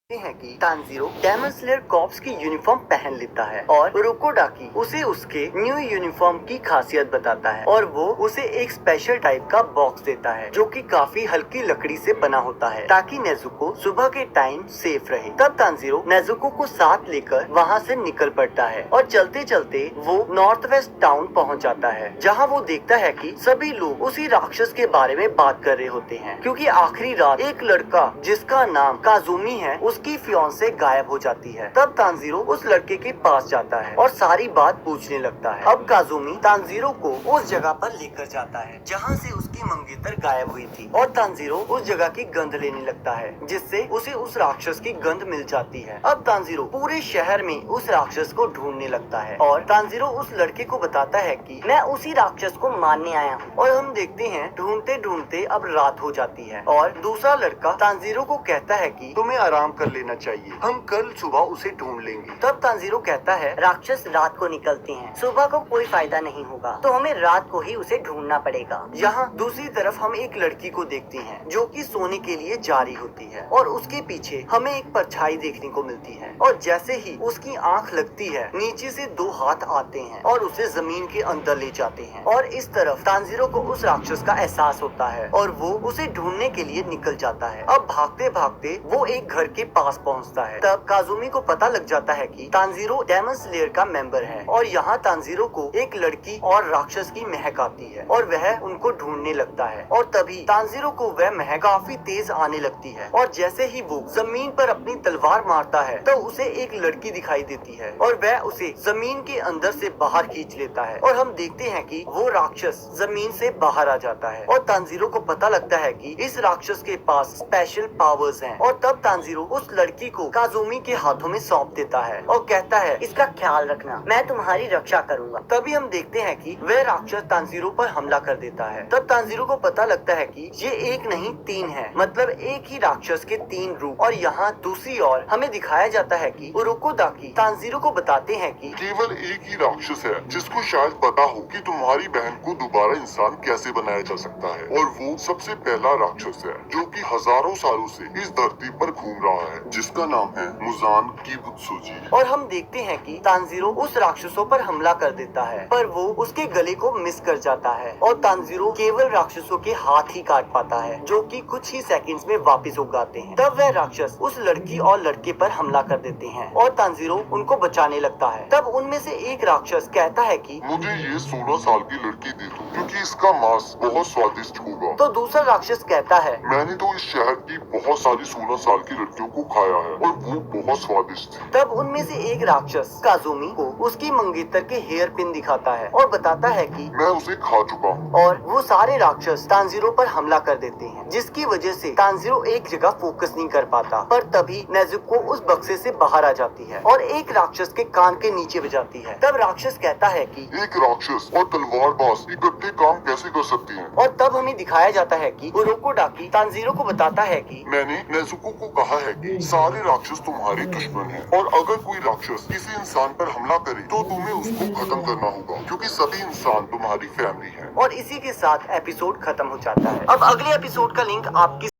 हैं कि Tanjiro daemon slayer corps की यूनिफॉर्म पहन लेता है और उरोकोडाकी उसे उसके न्यू यूनिफॉर्म की खासियत बताता है और वो उसे एक स्पेशल टाइप का बॉक्स देता है जो कि काफी हल्की लकड़ी से बना होता है ताकि नेजुको सुबह के टाइम सेफ रहे। तब तानजीरो नेजुको को साथ लेकर वहाँ से निकल पड़ता है और चलते चलते वो नॉर्थ वेस्ट टाउन पहुँच जाता है जहाँ वो देखता है कि सभी लोग उसी राक्षस के बारे में बात कर रहे होते हैं क्योंकि आखिरी रात एक लड़का जिसका नाम काजुमी है उसकी फियांसे गायब हो जाती है। तब तानजीरो उस लड़के के पास जाता है और सारी बात पूछने लगता है। अब काजुमी तानजीरो को उस जगह पर लेकर जाता है जहाँ से उसकी मंगेतर गायब हुई थी और तानजीरो उस जगह की गंध लेने लगता है जिससे उसे उस राक्षस की गंध मिल जाती है। अब तानजीरो पूरे शहर में उस राक्षस को ढूंढने लगता है और तानजीरो उस लड़के को बताता है कि मैं उसी राक्षस को मारने आया हूँ। और हम देखते हैं ढूंढते ढूंढते अब रात हो जाती है और दूसरा लड़का तानजीरो को कहता है कि तुम्हें आराम कर लेना चाहिए, हम कल सुबह उसे ढूंढ लेंगे। तब तानजीरो कहता है राक्षस रात को निकलते हैं, सुबह को कोई फायदा नहीं होगा तो हमें रात को ही उसे ढूंढना पड़ेगा। यहाँ दूसरी तरफ हम एक लड़की को देखते हैं जो कि सोने के लिए जा रही होती है और उसके पीछे हमें एक परछाई देखने को मिलती है और जैसे ही उसकी आंख लगती है नीचे से दो हाथ आते हैं और उसे जमीन के अंदर ले जाते हैं और इस तरफ तानजीरो को उस राक्षस का एहसास होता है और वो उसे ढूंढने के लिए निकल जाता है। अब भागते भागते वो एक घर के पास पहुंचता है। तब काजुमी को पता लग जाता है कि तानजीरो डेमन स्लेयर का मेंबर है और यहाँ तानजीरो को एक लड़की और राक्षस की महक आती है और वह उनको ढूंढने लगता है और तभी तानजीरो को वह महक काफी तेज आने लगती है और जैसे ही वो जमीन पर अपनी तलवार मारता है तो उसे एक लड़की दिखाई देती है और वह उसे जमीन के अंदर से बाहर खींच लेता है और हम देखते हैं कि वो राक्षस जमीन से बाहर आ जाता है और तानजीरो को पता लगता है कि इस राक्षस के पास स्पेशल पावर्स हैं। और तब तानजीरो उस लड़की को काजुमी के हाथों में सौंप देता है और कहता है इसका ख्याल रखना, मैं तुम्हारी रक्षा करूंगा। तभी हम देखते हैं कि वह राक्षस तानजीरो पर हमला कर देता है। तब तानजीरो को पता लगता है कि ये एक नहीं तीन है, मतलब एक ही राक्षस के तीन रूप। और यहाँ दूसरी ओर हमें दिखाया जाता है कि उरोकोडाकी तानजीरो को बताते हैं कि केवल एक ही राक्षस है जिसको शायद पता हो कि तुम्हारी बहन को दोबारा इंसान कैसे बनाया जा सकता है और वो सबसे पहला राक्षस है जो कि हजारों सालों से इस धरती पर घूम रहा है जिसका नाम है मुजान किबुत्सुजी। और हम देखते हैं कि तानजीरो उस राक्षसों पर हमला कर देता है पर वो उसके गले को मिस कर जाता है और तानजीरो केवल राक्षसों के हाथ ही काट पाता है जो कि कुछ ही सेकंड्स में वापस उग आते हैं। तब वह राक्षस उस लड़की और लड़के पर हमला कर देते हैं और तानजीरो उनको बचाने लगता है। तब उनमें से एक राक्षस कहता है कि मुझे ये 16 साल की लड़की दे दो क्योंकि इसका मांस बहुत स्वादिष्ट होगा। तो दूसरा राक्षस कहता है मैंने तो इस शहर की बहुत सारी 16 साल की लड़कियों को खाया है और वो बहुत स्वादिष्ट थी। तब उनमें से एक राक्षस काजुमी को उसकी मंगेतर के हेयर पिन दिखाता है और बताता है कि मैं उसे खा चुका हूँ। और वो सारे राक्षस तानजीरो पर हमला कर देते हैं जिसकी वजह से तानजीरो एक जगह फोकस नहीं कर पाता। पर तभी नेजुको उस बक्से से बाहर आ जाती है और एक राक्षस के कान के नीचे बजाती है। तब राक्षस कहता है कि एक राक्षस और तलवारबाज इकट्ठे काम कैसे कर सकती हैं? और तब हमें दिखाया जाता है कि उरोकोडाकी तानजीरो को बताता है कि मैंने नेजुको को कहा है कि सारे राक्षस तुम्हारे दुश्मन हैं और अगर कोई राक्षस किसी इंसान पर हमला करे तो तुम्हें उसको खत्म करना होगा क्योंकि सभी इंसान तुम्हारी फैमिली है। और इसी के साथ एपिसोड खत्म हो जाता है। अब अगले एपिसोड का लिंक आपकी